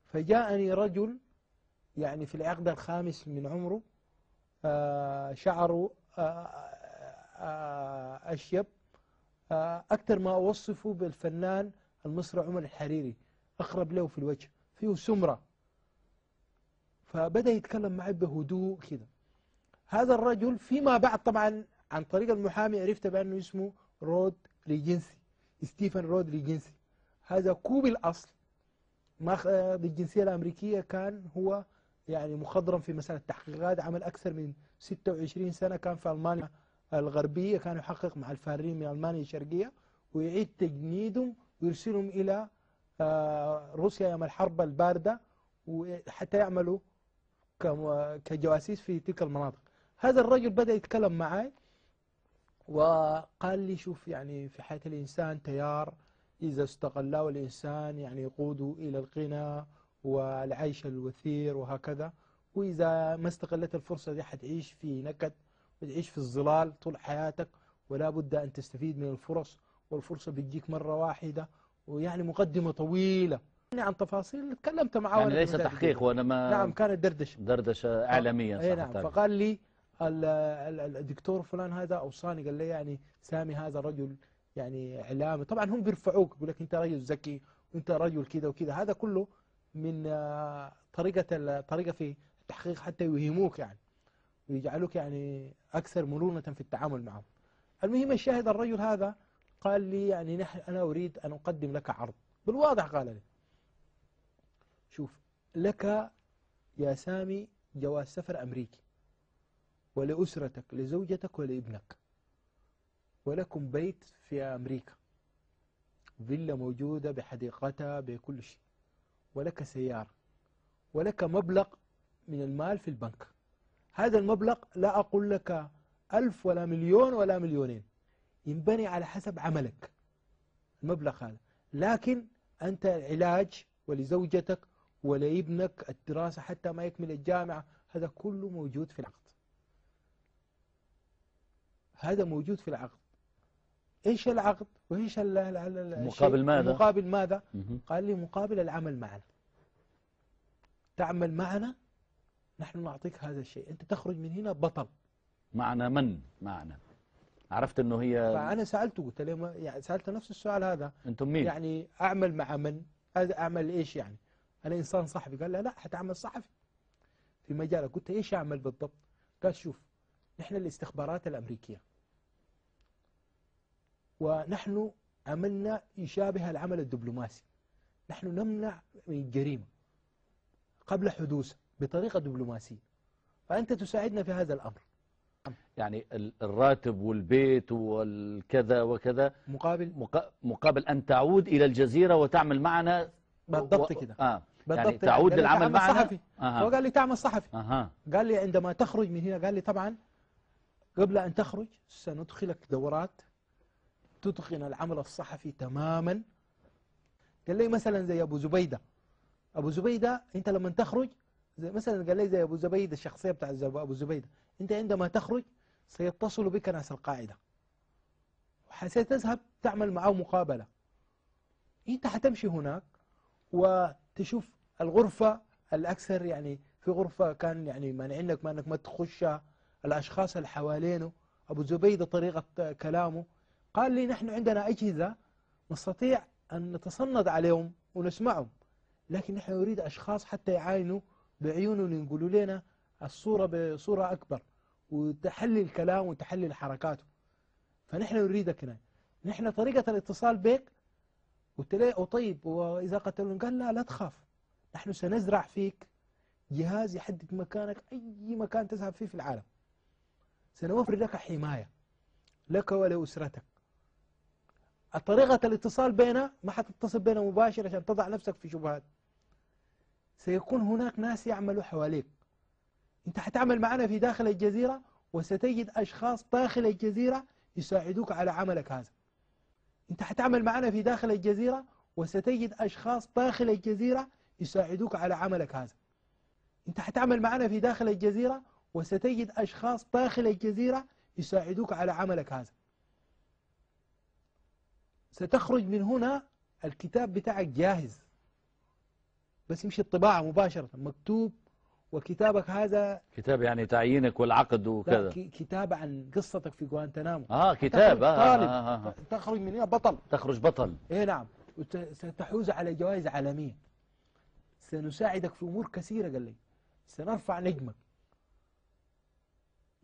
فجاءني رجل يعني في العقد الخامس من عمره، شعره أشيب، أكثر ما أوصفه بالفنان المصري عمر الحريري، أقرب له في الوجه، فيه سمرة. فبدأ يتكلم معي بهدوء كده. هذا الرجل فيما بعد طبعا عن طريق المحامي عرفت بأنه اسمه رود ريجنسي، ستيفن رود ريجنسي. هذا كوبي الأصل، ماخذ الجنسية الأمريكية، كان هو يعني مخضرم في مسألة التحقيقات، عمل أكثر من 26 سنة كان في ألمانيا الغربية، كان يحقق مع الفارين من ألمانيا الشرقية، ويعيد تجنيدهم ويرسلهم إلى روسيا أيام الحرب الباردة، وحتى يعملوا كجواسيس في تلك المناطق. هذا الرجل بدأ يتكلم معي وقال لي شوف، يعني في حياة الإنسان تيار إذا استغله الإنسان يعني يقوده إلى الغنى والعيش الوثير وهكذا، وإذا ما استغلت الفرصة دي حتعيش في نكد وتعيش في الظلال طول حياتك، ولا بد أن تستفيد من الفرص، والفرصة بتجيك مرة واحدة. ويعني مقدمة طويلة عن تفاصيل تكلمت معه يعني وأنا ليس تحقيق وأنا ما نعم كانت دردشة إعلامية اي صح نعم. التعبير. فقال لي الدكتور فلان هذا أوصاني، قال لي يعني سامي هذا رجل يعني إعلامي، طبعا هم بيرفعوك، يقول لك أنت رجل ذكي وأنت رجل كذا وكذا، هذا كله من طريقة في التحقيق حتى يوهموك يعني، ويجعلوك يعني أكثر مرونة في التعامل معهم. المهم الشاهد الرجل هذا قال لي يعني أنا أريد أن أقدم لك عرض بالواضح. قال لي شوف، لك يا سامي جواز سفر أمريكي، ولأسرتك لزوجتك ولابنك، ولكم بيت في أمريكا، فيلا موجودة بحديقتها بكل شيء، ولك سيارة، ولك مبلغ من المال في البنك. هذا المبلغ لا أقول لك 1000 ولا مليون ولا مليونين، ينبني على حسب عملك المبلغ هذا، لكن أنت العلاج ولزوجتك ولابنك الدراسة حتى ما يكمل الجامعة، هذا كله موجود في العقد. هذا موجود في العقد. ايش العقد وايش مقابل ماذا؟ مقابل ماذا؟ قال لي مقابل العمل معنا، تعمل معنا نحن نعطيك هذا الشيء، انت تخرج من هنا بطل. معنا من؟ معنا عرفت انه هي. فانا سالته قلت له يعني سالته نفس السؤال هذا، انتم مين؟ يعني اعمل مع من؟ هذا اعمل ايش يعني؟ انا انسان صحفي. قال لا حتعمل صحفي في مجالك. قلت ايش اعمل بالضبط؟ قال شوف، نحن الاستخبارات الامريكيه، ونحن عملنا يشابه العمل الدبلوماسي، نحن نمنع من الجريمة قبل حدوثها بطريقة دبلوماسية، فأنت تساعدنا في هذا الأمر. يعني الراتب والبيت والكذا وكذا مقابل أن تعود إلى الجزيرة وتعمل معنا. بالضبط كده. يعني تعود للعمل معنا. صحفي. هو قال لي تعمل صحفي. قال لي عندما تخرج من هنا، قال لي طبعا قبل أن تخرج سندخلك دورات تتقن العمل الصحفي تماما. قال لي مثلا زي أبو زبيدة. أبو زبيدة أنت لما تخرج زي مثلا، قال لي زي أبو زبيدة الشخصية بتاع أبو زبيدة، أنت عندما تخرج سيتصل بك ناس القاعدة وستذهب تعمل معه مقابلة. أنت حتمشي هناك وتشوف الغرفة الأكثر، يعني في غرفة كان يعني مانعينك ما أنك ما تخشها، الأشخاص اللي حوالينه. أبو زبيدة طريقة كلامه، قال لي نحن عندنا أجهزة نستطيع أن نتصنت عليهم ونسمعهم، لكن نحن نريد أشخاص حتى يعاينوا بعيونهم يقولوا لنا الصورة بصورة أكبر وتحلل الكلام وتحلل حركاته، فنحن نريدك هنا. نحن طريقة الاتصال بك. قلت له طيب وإذا قتلون؟ قال لا تخاف، نحن سنزرع فيك جهاز يحدد مكانك أي مكان تذهب فيه في العالم، سنوفر لك حماية لك ولأسرتك. طريقة الاتصال بينا ما حتتصل بينا مباشر عشان تضع نفسك في شبهات، سيكون هناك ناس يعملوا حواليك. انت حتعمل معنا في داخل الجزيرة، وستجد أشخاص داخل الجزيرة يساعدوك على عملك هذا. انت حتعمل معنا في داخل الجزيرة، وستجد أشخاص داخل الجزيرة يساعدوك على عملك هذا. انت حتعمل معنا في داخل الجزيرة، وستجد أشخاص داخل الجزيرة يساعدوك على عملك هذا. ستخرج من هنا الكتاب بتاعك جاهز، بس يمشي الطباعة مباشرة مكتوب، وكتابك هذا كتاب يعني تعيينك والعقد لا وكذا. كتاب عن قصتك في غوانتنامو. كتاب. طالب تخرج من هنا بطل. تخرج بطل. ايه نعم. ستحوز على جوائز عالمية. سنساعدك في امور كثيرة. قال لي سنرفع نجمك،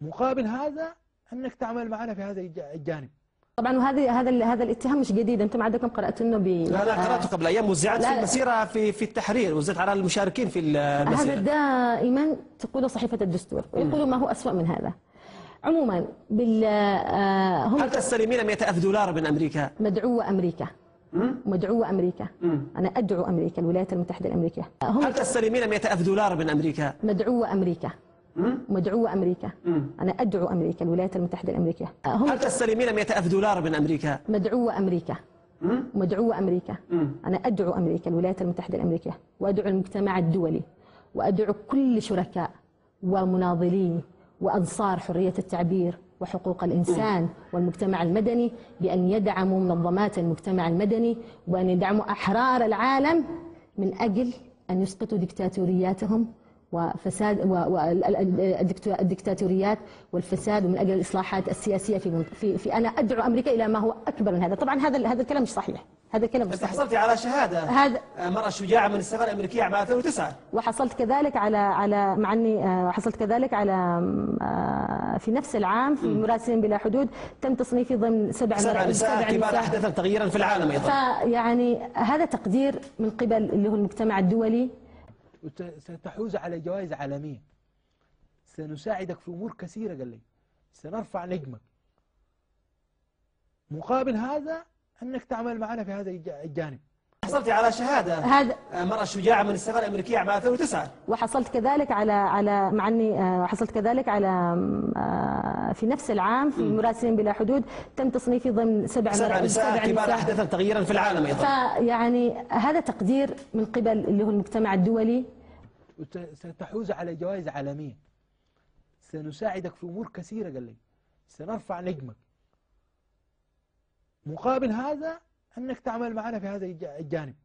مقابل هذا انك تعمل معنا في هذا الجانب. طبعا وهذا هذا الاتهام مش جديد، انتم عندكم قراتوا لا قراته قبل ايام، وزعت في المسيره في التحرير، وزعت على المشاركين في المسيره. هذا دائما تقوله صحيفه الدستور، ويقولوا ما هو اسوأ من هذا. عموما هم هل تستلمين 100,000 دولار من امريكا؟ مدعوه امريكا. مدعوه امريكا. انا ادعو امريكا، الولايات المتحده الامريكيه. هل تستلمين 100,000 دولار من امريكا؟ مدعوه امريكا. مدعوه امريكا. انا ادعو امريكا، الولايات المتحده الامريكيه. هل تستلمين 100,000 دولار من امريكا؟ مدعوه امريكا. مدعوه امريكا. انا ادعو امريكا، الولايات المتحده الامريكيه، وادعو المجتمع الدولي، وادعو كل شركاء ومناضلين وانصار حريه التعبير وحقوق الانسان والمجتمع المدني بان يدعموا منظمات المجتمع المدني، وان يدعموا احرار العالم من اجل ان يسقطوا ديكتاتورياتهم وفساد الدكتاتوريات والفساد، ومن اجل الاصلاحات السياسيه في انا ادعو امريكا الى ما هو اكبر من هذا. طبعا هذا الكلام مش صحيح، هذا الكلام مش بس صحيح. حصلتي على شهاده هذا مرأة شجاعه من السفاره الامريكيه عام 2009. وحصلت كذلك على مع اني حصلت كذلك على في نفس العام في مراسلين بلا حدود تم تصنيفي ضمن سبع نساء كبار احدثا تغييرا في العالم ايضا. فيعني هذا تقدير من قبل اللي هو المجتمع الدولي. ستحوز على جوائز عالمية. سنساعدك في امور كثيرة. قال لي سنرفع نجمك، مقابل هذا انك تعمل معنا في هذا الجانب. حصلتي على شهاده مرأة شجاعه من السفاره الامريكيه عام 2009. وحصلت كذلك على مع اني حصلت كذلك على في نفس العام في مراسلين بلا حدود تم تصنيفي ضمن سبع نساء كبار احدثا تغييرا في العالم ايضا. فيعني هذا تقدير من قبل اللي هو المجتمع الدولي. ستحوز على جوائز عالمية. سنساعدك في امور كثيرة. قال لي سنرفع نجمك، مقابل هذا انك تعمل معنا في هذا الجانب.